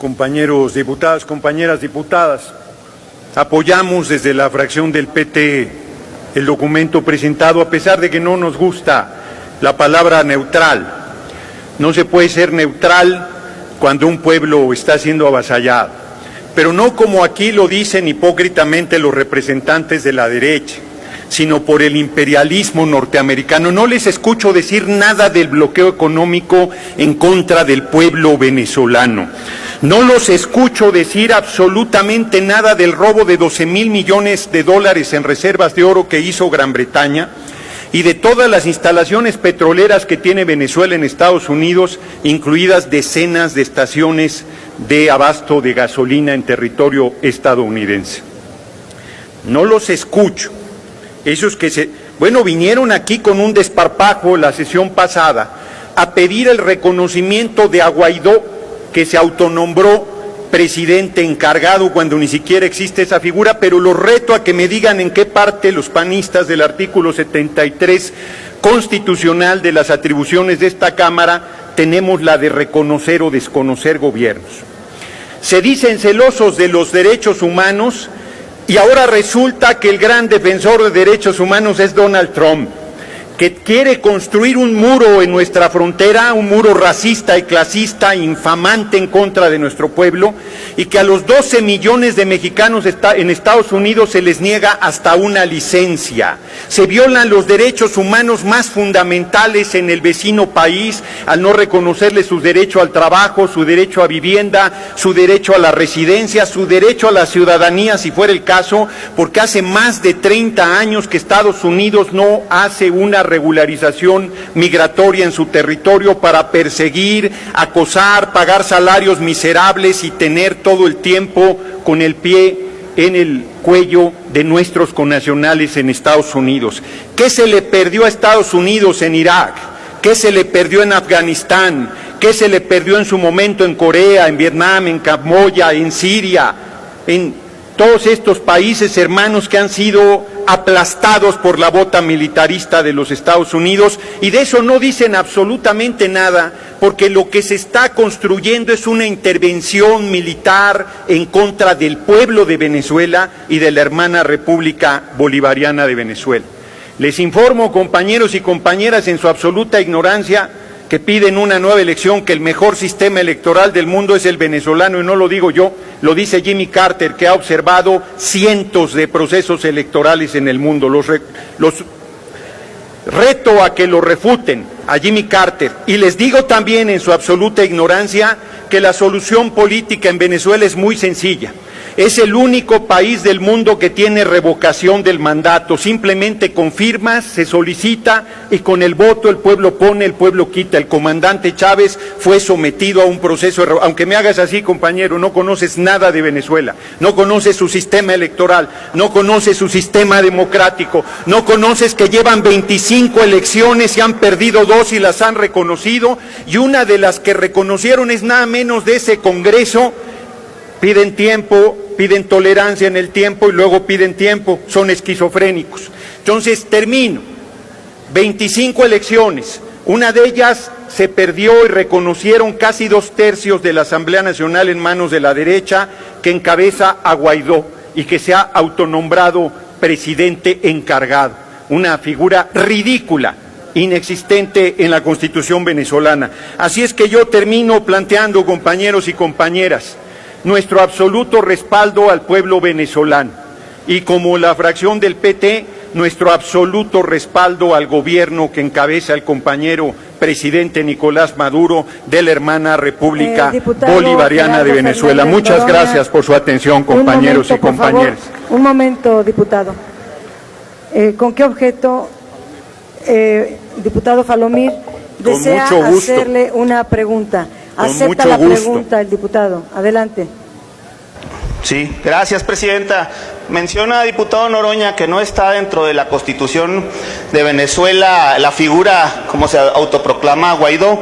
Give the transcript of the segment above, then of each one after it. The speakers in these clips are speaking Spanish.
compañeros diputados, compañeras diputadas, apoyamos desde la fracción del PT el documento presentado, a pesar de que no nos gusta la palabra neutral. No se puede ser neutral cuando un pueblo está siendo avasallado, pero no como aquí lo dicen hipócritamente los representantes de la derecha, sino por el imperialismo norteamericano. No les escucho decir nada del bloqueo económico en contra del pueblo venezolano. No los escucho decir absolutamente nada del robo de 12,000 millones de dólares en reservas de oro que hizo Gran Bretaña y de todas las instalaciones petroleras que tiene Venezuela en Estados Unidos, incluidas decenas de estaciones de abasto de gasolina en territorio estadounidense. No los escucho. Esos que vinieron aquí con un desparpajo la sesión pasada a pedir el reconocimiento de a Guaidó, que se autonombró presidente encargado cuando ni siquiera existe esa figura, pero los reto a que me digan en qué parte los panistas del artículo 73 constitucional de las atribuciones de esta Cámara tenemos la de reconocer o desconocer gobiernos. Se dicen celosos de los derechos humanos y ahora resulta que el gran defensor de derechos humanos es Donald Trump, que quiere construir un muro en nuestra frontera, un muro racista y clasista, infamante en contra de nuestro pueblo, y que a los 12 millones de mexicanos en Estados Unidos se les niega hasta una licencia. Se violan los derechos humanos más fundamentales en el vecino país al no reconocerles su derecho al trabajo, su derecho a vivienda, su derecho a la residencia, su derecho a la ciudadanía, si fuera el caso, porque hace más de 30 años que Estados Unidos no hace una regularización migratoria en su territorio para perseguir, acosar, pagar salarios miserables y tener todo el tiempo con el pie en el cuello de nuestros connacionales en Estados Unidos. ¿Qué se le perdió a Estados Unidos en Irak? ¿Qué se le perdió en Afganistán? ¿Qué se le perdió en su momento en Corea, en Vietnam, en Camboya, en Siria, en todos estos países hermanos que han sido aplastados por la bota militarista de los Estados Unidos? Y de eso no dicen absolutamente nada, porque lo que se está construyendo es una intervención militar en contra del pueblo de Venezuela y de la hermana República Bolivariana de Venezuela. Les informo, compañeros y compañeras, en su absoluta ignorancia, que piden una nueva elección, que el mejor sistema electoral del mundo es el venezolano, y no lo digo yo, lo dice Jimmy Carter, que ha observado cientos de procesos electorales en el mundo. Los reto a que lo refuten a Jimmy Carter, y les digo también en su absoluta ignorancia que la solución política en Venezuela es muy sencilla. Es el único país del mundo que tiene revocación del mandato. Simplemente con firmas se solicita y con el voto el pueblo pone, el pueblo quita. El comandante Chávez fue sometido a un proceso, aunque me hagas así, compañero, no conoces nada de Venezuela, no conoces su sistema electoral, no conoces su sistema democrático, no conoces que llevan 25 elecciones y han perdido 2 y las han reconocido, y una de las que reconocieron es nada menos de ese Congreso. Piden tiempo, piden tolerancia en el tiempo y luego piden tiempo, son esquizofrénicos. Entonces, termino. 25 elecciones, una de ellas se perdió y reconocieron casi 2/3 de la Asamblea Nacional en manos de la derecha, que encabeza a Guaidó y que se ha autonombrado presidente encargado. Una figura ridícula, inexistente en la Constitución venezolana. Así es que yo termino planteando, compañeros y compañeras, nuestro absoluto respaldo al pueblo venezolano y, como la fracción del PT, nuestro absoluto respaldo al gobierno que encabeza el compañero presidente Nicolás Maduro de la hermana República Bolivariana de Venezuela. Muchas gracias por su atención, compañeros y compañeras. Un momento, diputado. ¿Con qué objeto, diputado Falomir, desea hacerle una pregunta? Acepta la pregunta el diputado. Adelante. Sí, gracias, presidenta. Menciona, diputado Noroña, que no está dentro de la Constitución de Venezuela la figura, como se autoproclama, Guaidó.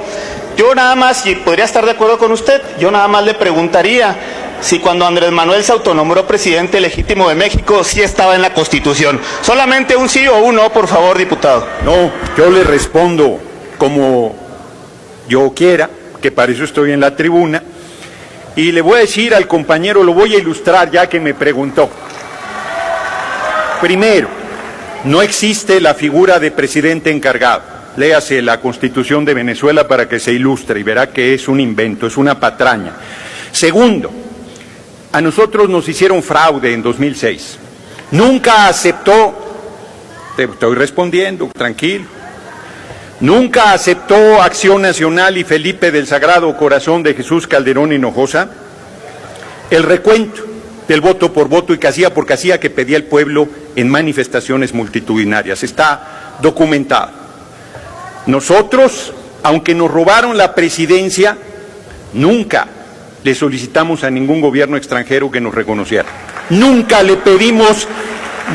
Yo nada más, y podría estar de acuerdo con usted, yo nada más le preguntaría si cuando Andrés Manuel se autonombró presidente legítimo de México, sí estaba en la Constitución. Solamente un sí o un no, por favor, diputado. No, yo le respondo como yo quiera, que para eso estoy en la tribuna. Y le voy a decir al compañero, lo voy a ilustrar ya que me preguntó. Primero, no existe la figura de presidente encargado. Léase la Constitución de Venezuela para que se ilustre y verá que es un invento, es una patraña. Segundo, a nosotros nos hicieron fraude en 2006. Nunca aceptó, te estoy respondiendo, tranquilo, nunca aceptó Acción Nacional y Felipe del Sagrado Corazón de Jesús Calderón Hinojosa el recuento del voto por voto y casilla por casilla que pedía el pueblo en manifestaciones multitudinarias. Está documentado. Nosotros, aunque nos robaron la presidencia, nunca le solicitamos a ningún gobierno extranjero que nos reconociera. Nunca le pedimos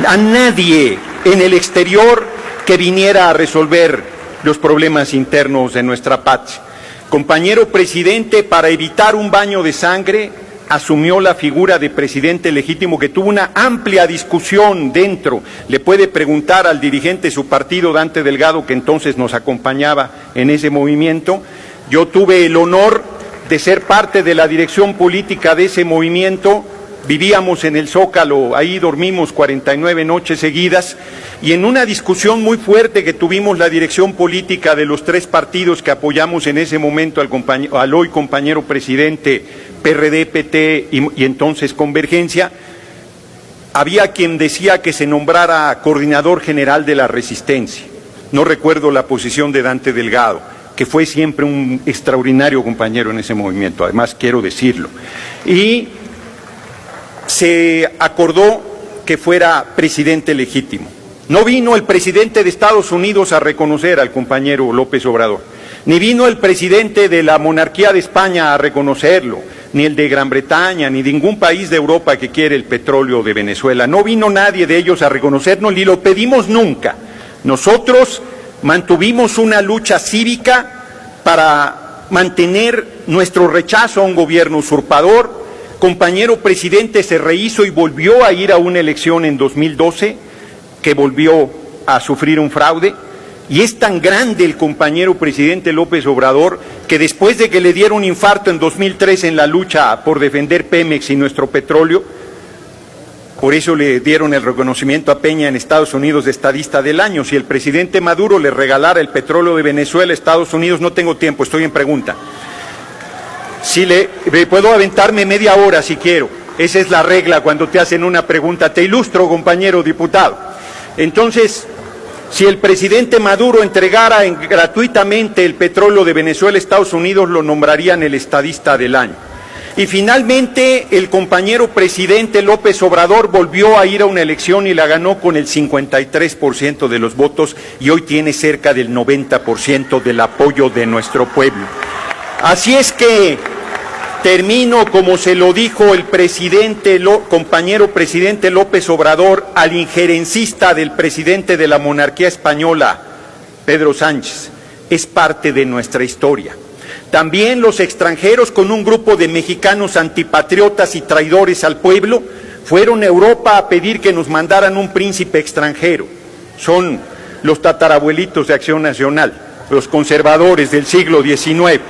a nadie en el exterior que viniera a resolver los problemas internos de nuestra patria. Compañero presidente, para evitar un baño de sangre, asumió la figura de presidente legítimo que tuvo una amplia discusión dentro. Le puede preguntar al dirigente de su partido, Dante Delgado, que entonces nos acompañaba en ese movimiento. Yo tuve el honor de ser parte de la dirección política de ese movimiento. Vivíamos en el Zócalo, ahí dormimos 49 noches seguidas, y en una discusión muy fuerte que tuvimos la dirección política de los tres partidos que apoyamos en ese momento al hoy compañero presidente PRD, PT y entonces Convergencia, había quien decía que se nombrara coordinador general de la Resistencia. No recuerdo la posición de Dante Delgado, que fue siempre un extraordinario compañero en ese movimiento, además quiero decirlo. Y se acordó que fuera presidente legítimo. No vino el presidente de Estados Unidos a reconocer al compañero López Obrador, ni vino el presidente de la monarquía de España a reconocerlo, ni el de Gran Bretaña, ni ningún país de Europa que quiere el petróleo de Venezuela. No vino nadie de ellos a reconocernos, ni lo pedimos nunca. Nosotros mantuvimos una lucha cívica para mantener nuestro rechazo a un gobierno usurpador. Compañero presidente se rehizo y volvió a ir a una elección en 2012, que volvió a sufrir un fraude, y es tan grande el compañero presidente López Obrador que después de que le diera un infarto en 2003 en la lucha por defender Pemex y nuestro petróleo, por eso le dieron el reconocimiento a Peña en Estados Unidos de estadista del año. Si el presidente Maduro le regalara el petróleo de Venezuela a Estados Unidos, no tengo tiempo, estoy en pregunta. Si puedo aventarme media hora si quiero, esa es la regla cuando te hacen una pregunta. Te ilustro, compañero diputado. Entonces, si el presidente Maduro entregara gratuitamente el petróleo de Venezuela a Estados Unidos, lo nombrarían el estadista del año. Y finalmente, el compañero presidente López Obrador volvió a ir a una elección y la ganó con el 53% de los votos y hoy tiene cerca del 90% del apoyo de nuestro pueblo. Así es que termino como se lo dijo el compañero presidente López Obrador al injerencista del presidente de la monarquía española, Pedro Sánchez: es parte de nuestra historia. También los extranjeros, con un grupo de mexicanos antipatriotas y traidores al pueblo, fueron a Europa a pedir que nos mandaran un príncipe extranjero. Son los tatarabuelitos de Acción Nacional, los conservadores del siglo XIX.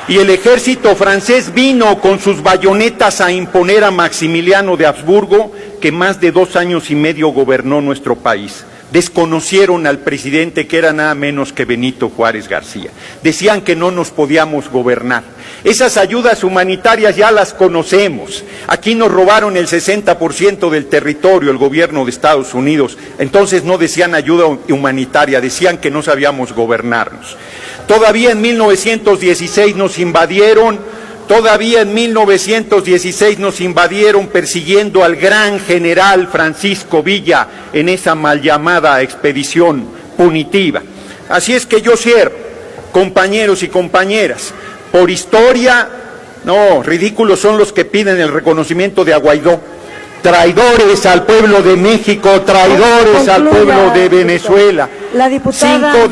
Y el ejército francés vino con sus bayonetas a imponer a Maximiliano de Habsburgo, que más de 2 años y medio gobernó nuestro país. Desconocieron al presidente, que era nada menos que Benito Juárez García. Decían que no nos podíamos gobernar. Esas ayudas humanitarias ya las conocemos. Aquí nos robaron el 60% del territorio, el gobierno de Estados Unidos. Entonces no decían ayuda humanitaria, decían que no sabíamos gobernarnos. Todavía en 1916 nos invadieron, persiguiendo al gran general Francisco Villa en esa mal llamada expedición punitiva. Así es que yo cierro, compañeros y compañeras, por historia, no, ridículos son los que piden el reconocimiento de Guaidó. Traidores al pueblo de México, traidores al pueblo de Venezuela. La diputada... 5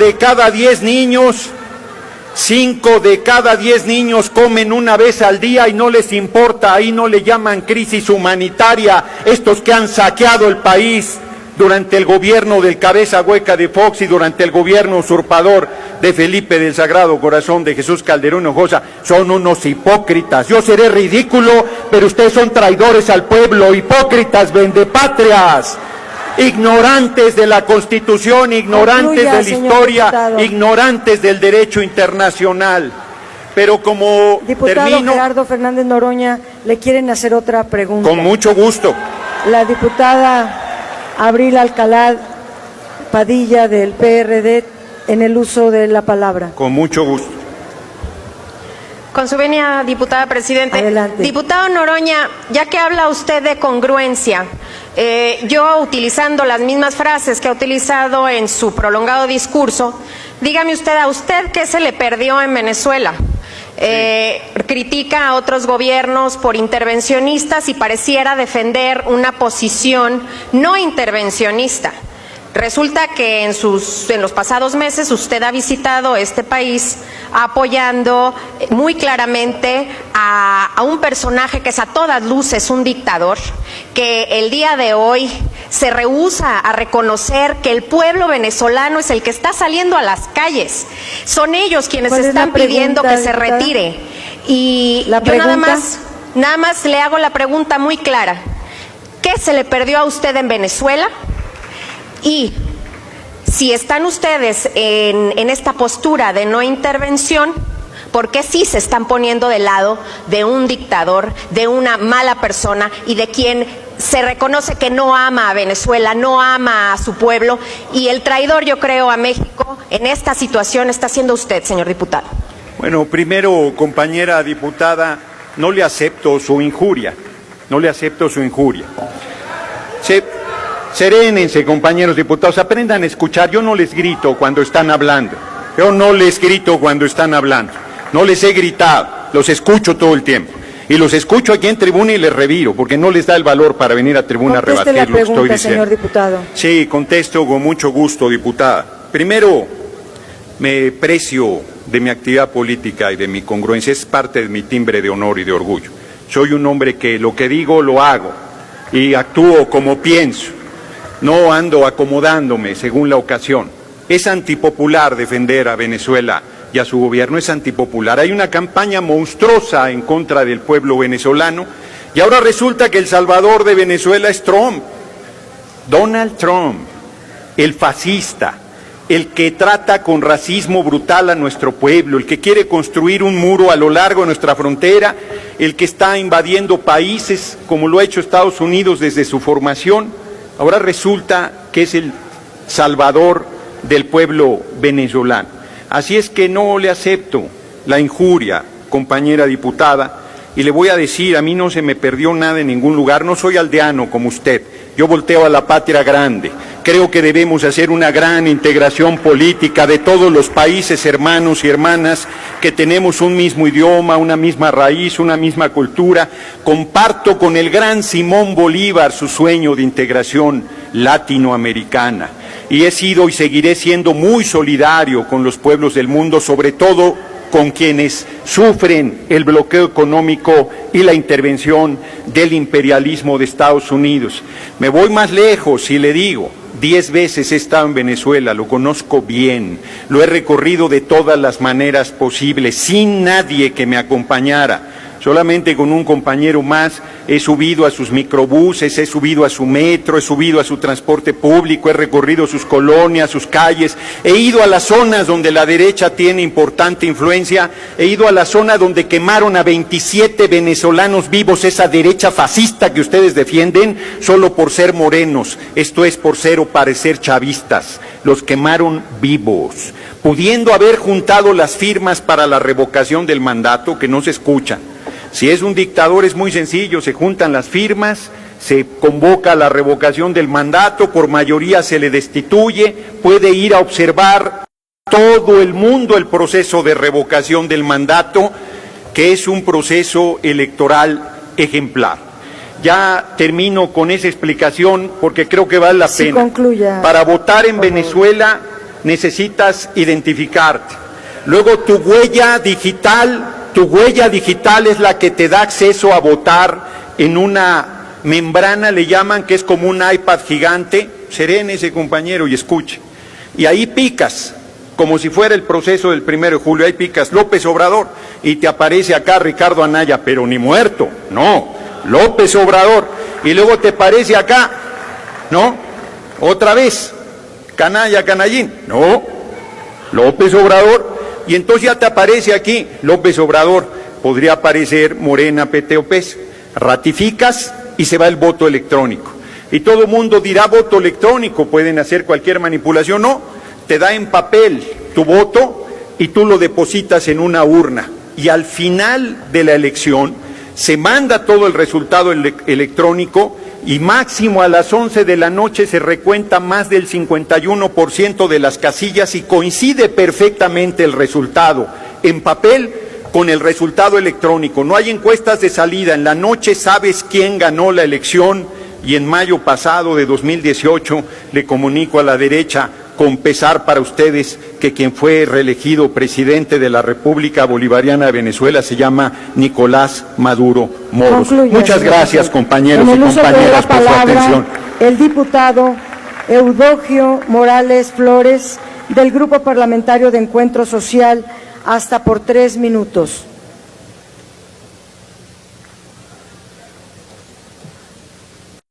de cada 10 niños comen una vez al día y no les importa, ahí no le llaman crisis humanitaria, estos que han saqueado el país durante el gobierno del cabeza hueca de Fox y durante el gobierno usurpador de Felipe del Sagrado Corazón de Jesús Calderón Hinojosa, son unos hipócritas. Yo seré ridículo, pero ustedes son traidores al pueblo, hipócritas, vendepatrias, ignorantes de la Constitución, ignorantes de la historia, ignorantes del derecho internacional. Pero como diputado termino... Gerardo Fernández Noroña, le quieren hacer otra pregunta. Con mucho gusto. La diputada Abril Alcalá Padilla del PRD, en el uso de la palabra. Con mucho gusto. Con su venia, diputada presidente. Adelante. Diputado Noroña, ya que habla usted de congruencia, yo utilizando las mismas frases que ha utilizado en su prolongado discurso, dígame usted, ¿a usted qué se le perdió en Venezuela? Critica a otros gobiernos por intervencionistas y pareciera defender una posición no intervencionista. Resulta que en los pasados meses usted ha visitado este país apoyando muy claramente a un personaje que es a todas luces un dictador, que el día de hoy se rehúsa a reconocer que el pueblo venezolano es el que está saliendo a las calles. Son ellos quienes están pidiendo que se retire. Y yo nada más le hago la pregunta muy clara. ¿Qué se le perdió a usted en Venezuela? Y si están ustedes en esta postura de no intervención, ¿por qué sí se están poniendo del lado de un dictador, de una mala persona y de quien se reconoce que no ama a Venezuela, no ama a su pueblo? Y el traidor, yo creo, a México en esta situación está siendo usted, señor diputado. Bueno, primero, compañera diputada, no le acepto su injuria. No le acepto su injuria. Serénense, compañeros diputados, aprendan a escuchar. Yo no les grito cuando están hablando. Yo no les grito cuando están hablando. No les he gritado, los escucho todo el tiempo. Y los escucho aquí en tribuna y les reviro, porque no les da el valor para venir a tribuna a rebatir lo que estoy diciendo. Señor diputado. Sí, contesto con mucho gusto, diputada. Primero, me precio de mi actividad política y de mi congruencia. Es parte de mi timbre de honor y de orgullo. Soy un hombre que lo que digo lo hago y actúo como pienso. No ando acomodándome según la ocasión. Es antipopular defender a Venezuela y a su gobierno, es antipopular. Hay una campaña monstruosa en contra del pueblo venezolano y ahora resulta que el salvador de Venezuela es Trump. Donald Trump, el fascista, el que trata con racismo brutal a nuestro pueblo, el que quiere construir un muro a lo largo de nuestra frontera, el que está invadiendo países como lo ha hecho Estados Unidos desde su formación. Ahora resulta que es el salvador del pueblo venezolano. Así es que no le acepto la injuria, compañera diputada, y le voy a decir, a mí no se me perdió nada en ningún lugar, no soy aldeano como usted, yo volteo a la patria grande. Creo que debemos hacer una gran integración política de todos los países hermanos y hermanas que tenemos un mismo idioma, una misma raíz, una misma cultura. Comparto con el gran Simón Bolívar su sueño de integración latinoamericana. Y he sido y seguiré siendo muy solidario con los pueblos del mundo, sobre todo con quienes sufren el bloqueo económico y la intervención del imperialismo de Estados Unidos. Me voy más lejos y le digo, 10 veces he estado en Venezuela, lo conozco bien, lo he recorrido de todas las maneras posibles, sin nadie que me acompañara. Solamente con un compañero más he subido a sus microbuses, he subido a su metro, he subido a su transporte público, he recorrido sus colonias, sus calles, he ido a las zonas donde la derecha tiene importante influencia, he ido a la zona donde quemaron a 27 venezolanos vivos, esa derecha fascista que ustedes defienden solo por ser morenos, esto es por ser o parecer chavistas, los quemaron vivos, pudiendo haber juntado las firmas para la revocación del mandato que no se escuchan. Si es un dictador es muy sencillo, se juntan las firmas, se convoca la revocación del mandato, por mayoría se le destituye, puede ir a observar todo el mundo el proceso de revocación del mandato, que es un proceso electoral ejemplar. Ya termino con esa explicación porque creo que vale la pena. Concluya. Para votar en Venezuela necesitas identificarte. Luego tu huella digital es la que te da acceso a votar en una membrana, le llaman, que es como un iPad gigante, serénese, compañero, y escuche. Y ahí picas, como si fuera el proceso del 1 de julio, ahí picas López Obrador, y te aparece acá Ricardo Anaya, pero ni muerto, no, López Obrador, y luego te aparece acá, ¿no? Otra vez, canalla, canallín, no, López Obrador, y entonces ya te aparece aquí López Obrador, podría aparecer Morena, PT o PES, ratificas y se va el voto electrónico. Y todo el mundo dirá voto electrónico, pueden hacer cualquier manipulación, no, te da en papel tu voto y tú lo depositas en una urna. Y al final de la elección se manda todo el resultado electrónico y máximo a las 11 de la noche se recuenta más del 51% de las casillas y coincide perfectamente el resultado en papel con el resultado electrónico. No hay encuestas de salida, en la noche sabes quién ganó la elección y en mayo pasado de 2018 le comunico a la derecha, con pesar para ustedes, que quien fue reelegido presidente de la República Bolivariana de Venezuela se llama Nicolás Maduro Moros. Concluye, Muchas gracias, compañeros y En el uso de compañeras, la por su palabra, atención. el diputado Eudogio Morales Flores, del Grupo Parlamentario de Encuentro Social, hasta por 3 minutos.